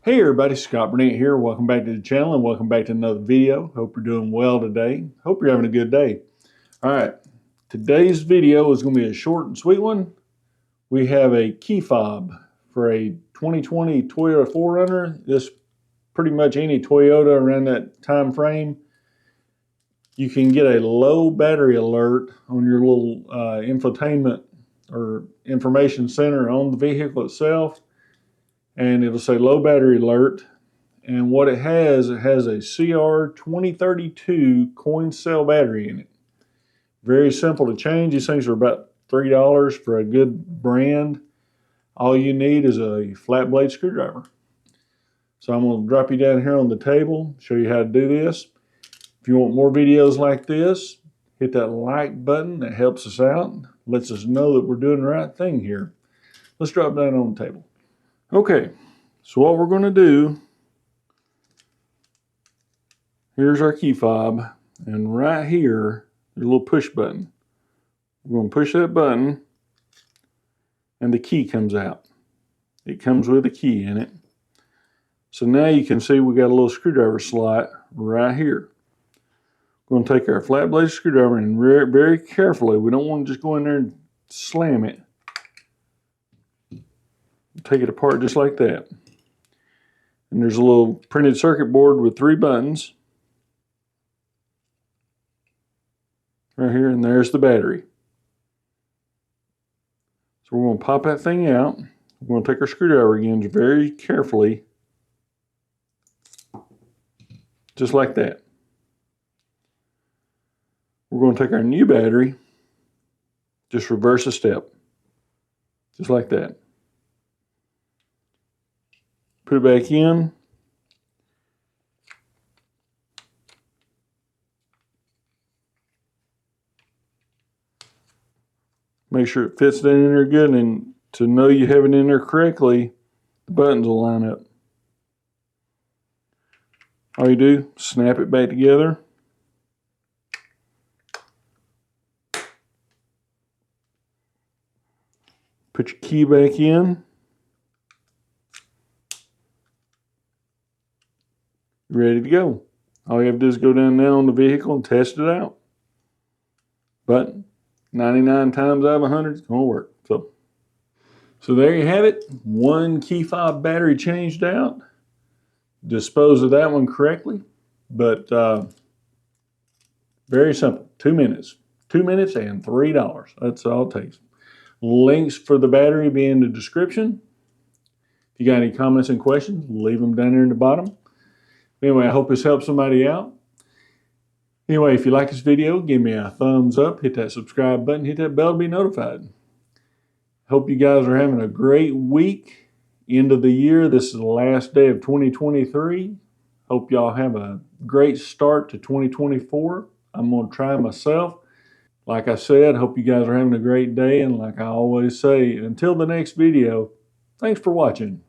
Hey everybody, Scott Burnett here. Welcome back to the channel and welcome back to another video. Hope you're doing well today. Hope you're having a good day. All right, today's video is going to be a short and sweet one. We have a key fob for a 2020 Toyota 4Runner. This pretty much any Toyota around that time frame. You can get a low battery alert on your little infotainment or information center on the vehicle itself. And it'll say low battery alert. And what it has a CR2032 coin cell battery in it. Very simple to change. These things are about $3 for a good brand. All you need is a flat blade screwdriver. So I'm going to drop you down here on the table, show you how to do this. If you want more videos like this, hit that like button. That helps us out, lets us know that we're doing the right thing here. Let's drop down on the table. Okay, so what we're going to do, here's our key fob, and right here, there's a little push button. We're going to push that button, and the key comes out. It comes with a key in it. So now you can see we got a little screwdriver slot right here. We're going to take our flat blade screwdriver and very carefully, we don't want to just go in there and slam it. Take it apart just like that. And there's a little printed circuit board with 3 buttons. Right here, and there's the battery. So we're going to pop that thing out. We're going to take our screwdriver again very carefully. Just like that. We're going to take our new battery, just reverse a step. Just like that. Put it back in. Make sure it fits down in there good, and to know you have it in there correctly, the buttons will line up. All you do, snap it back together. Put your key back in. Ready to go. All you have to do is go down now on the vehicle and test it out. But 99 times out of 100, it's going to work. So there you have it. One key fob battery changed out. Dispose of that one correctly. But very simple. 2 minutes. 2 minutes and $3. That's all it takes. Links for the battery be in the description. If you got any comments and questions, leave them down there in the bottom. Anyway, I hope this helps somebody out. Anyway, if you like this video, give me a thumbs up, hit that subscribe button, hit that bell to be notified. Hope you guys are having a great week. End of the year. This is the last day of 2023. Hope y'all have a great start to 2024. I'm going to try myself. Like I said, hope you guys are having a great day. And like I always say, until the next video, thanks for watching.